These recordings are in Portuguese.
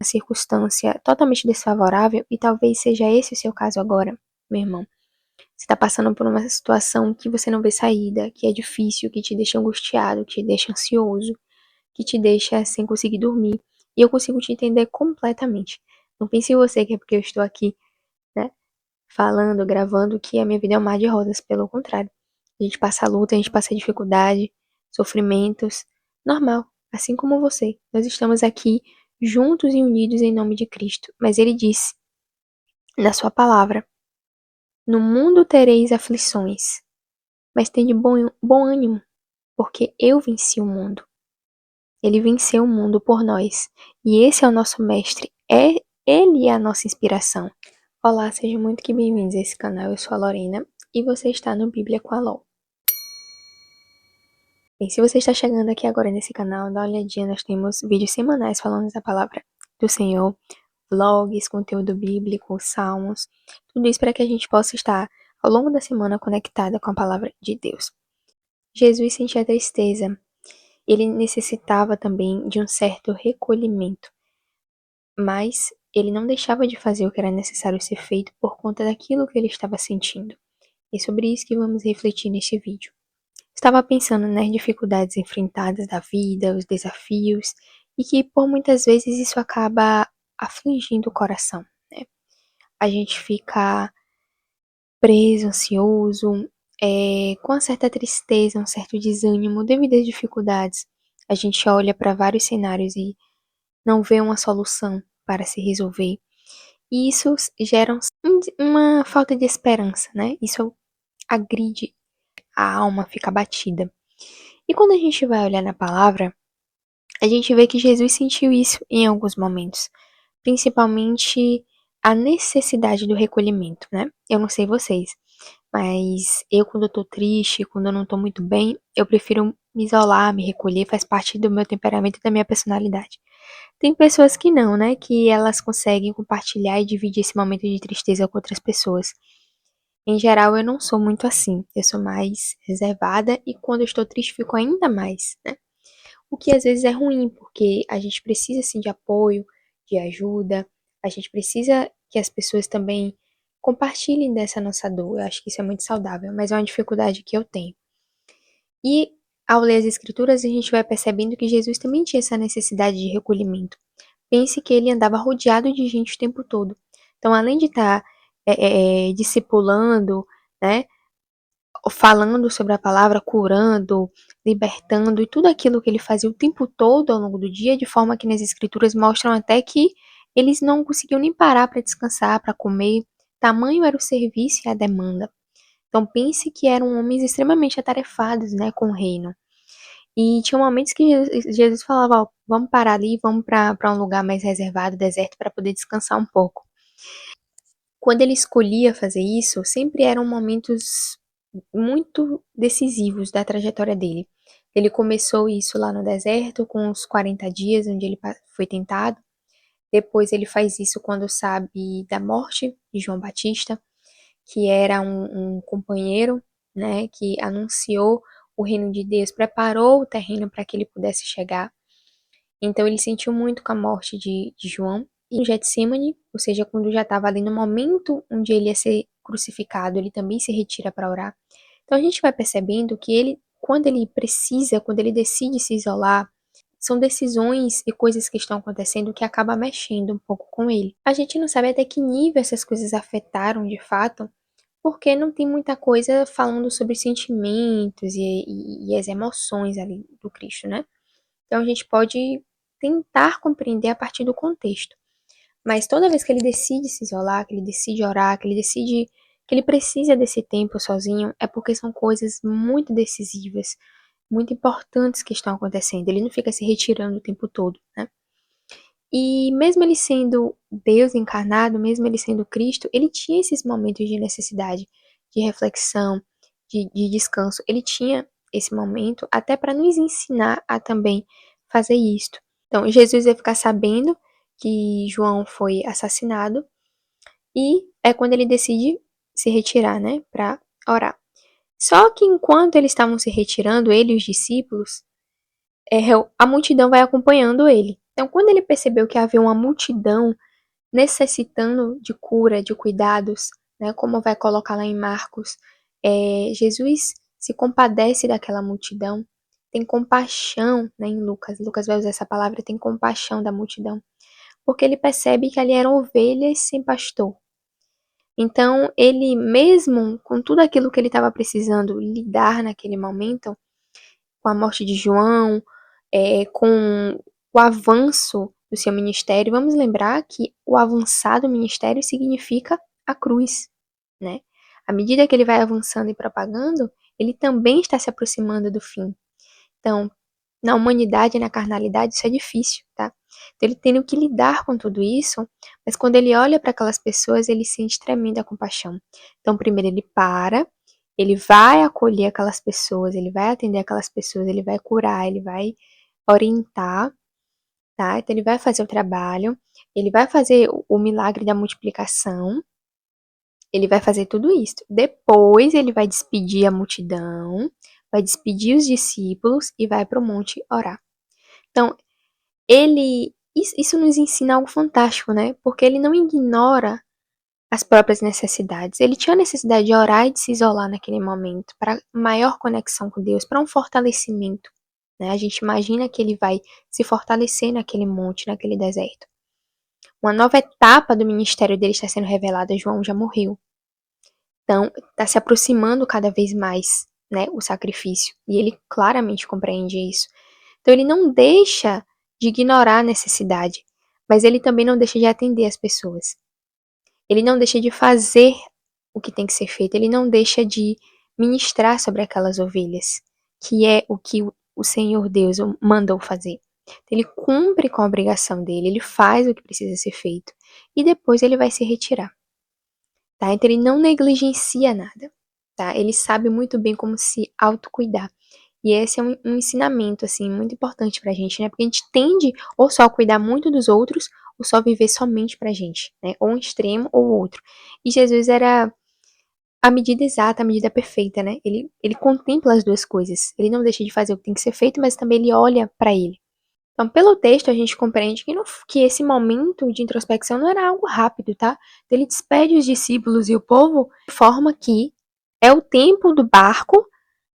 circunstância totalmente desfavorável, e talvez seja esse o seu caso agora, meu irmão. Você está passando por uma situação que você não vê saída, que é difícil, que te deixa angustiado, que te deixa ansioso, que te deixa sem conseguir dormir. E eu consigo te entender completamente. Não pense em você que é porque eu estou aqui, né, falando, gravando, que a minha vida é um mar de rosas. Pelo contrário. A gente passa luta, a gente passa dificuldade, sofrimentos. Normal. Assim como você. Nós estamos aqui juntos e unidos em nome de Cristo. Mas ele disse, na sua palavra, no mundo tereis aflições, mas tende bom ânimo, porque eu venci o mundo. Ele venceu o mundo por nós. E esse é o nosso mestre. Ele é a nossa inspiração. Olá, sejam muito que bem-vindos a esse canal. Eu sou a Lorena e você está no Bíblia com a Ló. Bem, se você está chegando aqui agora nesse canal, dá uma olhadinha. Nós temos vídeos semanais falando da palavra do Senhor, vlogs, conteúdo bíblico, salmos, tudo isso para que a gente possa estar ao longo da semana conectada com a palavra de Deus. Jesus sentia tristeza. Ele necessitava também de um certo recolhimento, mas ele não deixava de fazer o que era necessário ser feito por conta daquilo que ele estava sentindo. E é sobre isso que vamos refletir neste vídeo. Estava pensando nas dificuldades enfrentadas da vida, os desafios, e que por muitas vezes isso acaba afligindo o coração, né? A gente fica preso, ansioso, com uma certa tristeza, um certo desânimo devido às dificuldades. A gente olha para vários cenários e não vê uma solução para se resolver. E isso gera uma falta de esperança, né? Isso agride a alma, fica abatida. E quando a gente vai olhar na palavra, a gente vê que Jesus sentiu isso em alguns momentos, principalmente a necessidade do recolhimento, né? Eu não sei vocês, mas eu quando eu tô triste, quando eu não tô muito bem, eu prefiro me isolar, me recolher, faz parte do meu temperamento e da minha personalidade. Tem pessoas que não, né? Que elas conseguem compartilhar e dividir esse momento de tristeza com outras pessoas. Em geral, eu não sou muito assim. Eu sou mais reservada e quando eu estou triste, fico ainda mais, né? O que às vezes é ruim, porque a gente precisa sim de apoio, de ajuda, a gente precisa que as pessoas também compartilhem dessa nossa dor. Eu acho que isso é muito saudável, mas é uma dificuldade que eu tenho. E ao ler as escrituras, a gente vai percebendo que Jesus também tinha essa necessidade de recolhimento. Pense que ele andava rodeado de gente o tempo todo. Então, além de estar discipulando, né, falando sobre a palavra, curando, libertando e tudo aquilo que ele fazia o tempo todo ao longo do dia, de forma que nas escrituras mostram até que eles não conseguiam nem parar para descansar, para comer. Tamanho era o serviço e a demanda. Então pense que eram homens extremamente atarefados, né, com o reino. E tinha momentos que Jesus falava, ó, vamos parar ali, vamos para um lugar mais reservado, deserto, para poder descansar um pouco. Quando ele escolhia fazer isso, sempre eram momentos muito decisivos da trajetória dele. Ele começou isso lá no deserto, com os 40 dias, onde ele foi tentado. Depois ele faz isso quando sabe da morte de João Batista, que era um companheiro, né, que anunciou o reino de Deus, preparou o terreno para que ele pudesse chegar. Então ele sentiu muito com a morte de João. E no Getsemane, ou seja, quando já estava ali no momento onde ele ia ser crucificado, ele também se retira para orar. Então a gente vai percebendo que ele, quando ele precisa, quando ele decide se isolar, são decisões e coisas que estão acontecendo que acaba mexendo um pouco com ele. A gente não sabe até que nível essas coisas afetaram de fato, porque não tem muita coisa falando sobre sentimentos e as emoções ali do Cristo, né? Então a gente pode tentar compreender a partir do contexto. Mas toda vez que ele decide se isolar, que ele decide orar, que ele decide que ele precisa desse tempo sozinho, é porque são coisas muito decisivas, muito importantes que estão acontecendo. Ele não fica se retirando o tempo todo, né? E mesmo ele sendo Deus encarnado, mesmo ele sendo Cristo, ele tinha esses momentos de necessidade, de reflexão, de descanso. Ele tinha esse momento até para nos ensinar a também fazer isto. Então, Jesus ia ficar sabendo que João foi assassinado e é quando ele decide se retirar, né, para orar. Só que enquanto eles estavam se retirando, ele e os discípulos, a multidão vai acompanhando ele. Então, quando ele percebeu que havia uma multidão necessitando de cura, de cuidados, né, como vai colocar lá em Marcos, Jesus se compadece daquela multidão, tem compaixão, né, em Lucas. Lucas vai usar essa palavra, tem compaixão da multidão, porque ele percebe que ali eram ovelhas sem pastor. Então, ele mesmo com tudo aquilo que ele estava precisando lidar naquele momento, com a morte de João, com o avanço do seu ministério, vamos lembrar que o avançado ministério significa a cruz, né? À medida que ele vai avançando e propagando, ele também está se aproximando do fim. Então, na humanidade e na carnalidade, isso é difícil, tá? Então, ele tendo que lidar com tudo isso, mas quando ele olha para aquelas pessoas, ele sente tremenda compaixão. Então, primeiro ele para, ele vai acolher aquelas pessoas, ele vai atender aquelas pessoas, ele vai curar, ele vai orientar, tá? Então, ele vai fazer o trabalho, ele vai fazer o milagre da multiplicação, ele vai fazer tudo isso. Depois, ele vai despedir a multidão, vai despedir os discípulos e vai para o monte orar. Então, isso nos ensina algo fantástico, né? Porque ele não ignora as próprias necessidades. Ele tinha a necessidade de orar e de se isolar naquele momento, para maior conexão com Deus, para um fortalecimento, né? A gente imagina que ele vai se fortalecer naquele monte, naquele deserto. Uma nova etapa do ministério dele está sendo revelada. João já morreu. Então, está se aproximando cada vez mais, né, o sacrifício. E ele claramente compreende isso. Então, ele não deixa de ignorar a necessidade, mas ele também não deixa de atender as pessoas. Ele não deixa de fazer o que tem que ser feito, ele não deixa de ministrar sobre aquelas ovelhas, que é o que o Senhor Deus mandou fazer. Então, ele cumpre com a obrigação dele, ele faz o que precisa ser feito, e depois ele vai se retirar. Tá? Então, ele não negligencia nada. Tá? Ele sabe muito bem como se autocuidar. E esse é um ensinamento, assim, muito importante pra gente, né? Porque a gente tende ou só a cuidar muito dos outros, ou só viver somente pra gente, né? Ou um extremo ou outro. E Jesus era a medida exata, a medida perfeita, né? Ele contempla as duas coisas. Ele não deixa de fazer o que tem que ser feito, mas também ele olha pra ele. Então, pelo texto, a gente compreende que esse momento de introspecção não era algo rápido, tá? Então, ele despede os discípulos e o povo de forma que é o tempo do barco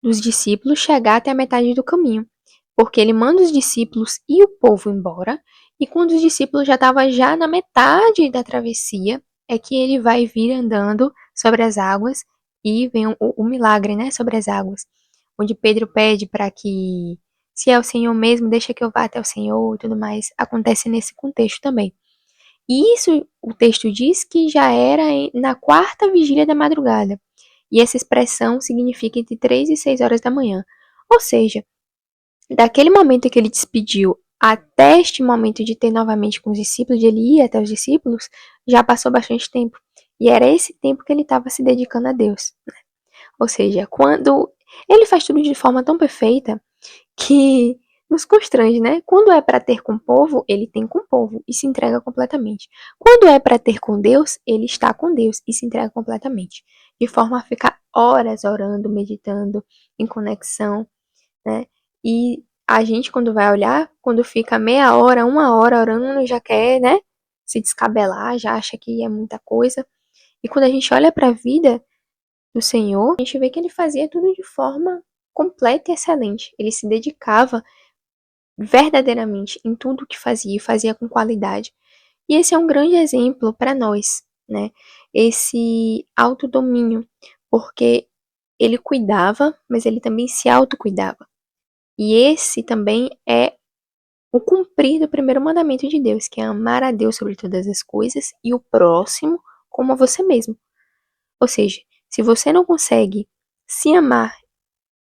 dos discípulos chegar até a metade do caminho, porque ele manda os discípulos e o povo embora, e quando os discípulos já estavam já na metade da travessia, é que ele vai vir andando sobre as águas e vem o milagre, né, sobre as águas, onde Pedro pede para que, se é o Senhor mesmo, deixa que eu vá até o Senhor e tudo mais. Acontece nesse contexto também. E isso, o texto diz que já era na quarta vigília da madrugada. E essa expressão significa entre 3 e 6 horas da manhã. Ou seja, daquele momento que ele despediu até este momento de ter novamente com os discípulos, de ele ir até os discípulos, já passou bastante tempo. E era esse tempo que ele estava se dedicando a Deus. Ou seja, quando ele faz tudo de forma tão perfeita que nos constrange, né? Quando é para ter com o povo, ele tem com o povo e se entrega completamente. Quando é para ter com Deus, ele está com Deus e se entrega completamente, de forma a ficar horas orando, meditando, em conexão, né? E a gente, quando vai olhar, quando fica meia hora, uma hora orando, já quer, né? Se descabelar, já acha que é muita coisa. E quando a gente olha para a vida do Senhor, a gente vê que ele fazia tudo de forma completa e excelente. Ele se dedicava verdadeiramente em tudo que fazia e fazia com qualidade. E esse é um grande exemplo para nós, né? Esse autodomínio, porque ele cuidava, mas ele também se autocuidava. E esse também é o cumprir do primeiro mandamento de Deus, que é amar a Deus sobre todas as coisas e o próximo como a você mesmo. Ou seja, se você não consegue se amar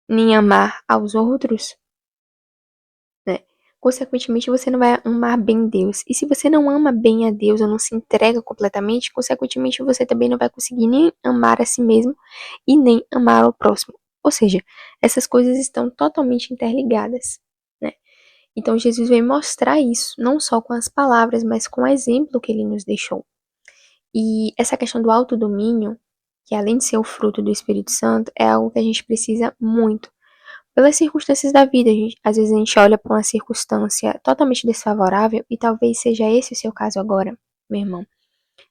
nem amar aos outros, né? Consequentemente, você não vai amar bem Deus. E se você não ama bem a Deus ou não se entrega completamente, consequentemente, você também não vai conseguir nem amar a si mesmo e nem amar ao próximo. Ou seja, essas coisas estão totalmente interligadas, né? Então, Jesus veio mostrar isso, não só com as palavras, mas com o exemplo que ele nos deixou. E essa questão do autodomínio, que além de ser o fruto do Espírito Santo, é algo que a gente precisa muito. pelas circunstâncias da vida. Às vezes a gente olha para uma circunstância totalmente desfavorável e talvez seja esse o seu caso agora, meu irmão.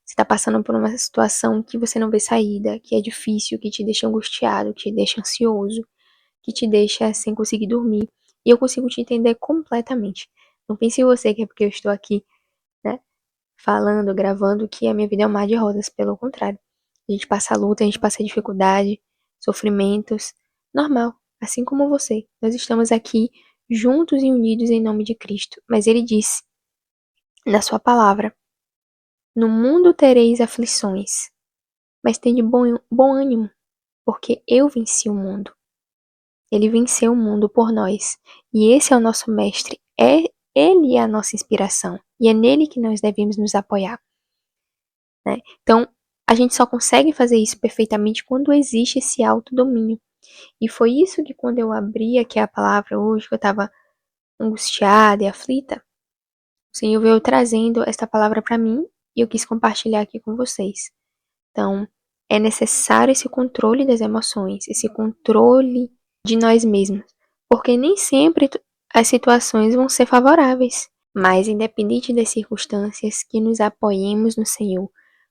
Você está passando por uma situação que você não vê saída, que é difícil, que te deixa angustiado, que te deixa ansioso, que te deixa sem conseguir dormir. E eu consigo te entender completamente. Não pense em você que é porque eu estou aqui, né, falando, gravando, que a minha vida é um mar de rosas. Pelo contrário. A gente passa luta, a gente passa dificuldade, sofrimentos. Normal. Assim como você. Nós estamos aqui juntos e unidos em nome de Cristo. Mas ele disse na sua palavra: no mundo tereis aflições, mas tende bom ânimo, porque eu venci o mundo. Ele venceu o mundo por nós. E esse é o nosso mestre. Ele é a nossa inspiração. E é nele que nós devemos nos apoiar, né? Então, a gente só consegue fazer isso perfeitamente quando existe esse autodomínio. E foi isso que quando eu abri aqui a palavra hoje, que eu estava angustiada e aflita, o Senhor veio trazendo esta palavra para mim e eu quis compartilhar aqui com vocês. Então, é necessário esse controle das emoções, esse controle de nós mesmos, porque nem sempre as situações vão ser favoráveis, mas independente das circunstâncias, que nos apoiemos no Senhor,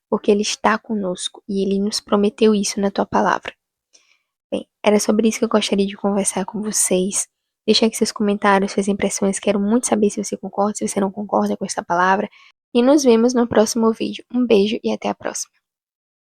porque Ele está conosco e Ele nos prometeu isso na tua palavra. Bem, era sobre isso que eu gostaria de conversar com vocês. Deixa aqui seus comentários, suas impressões. Quero muito saber se você concorda, se você não concorda com esta palavra. E nos vemos no próximo vídeo. Um beijo e até a próxima.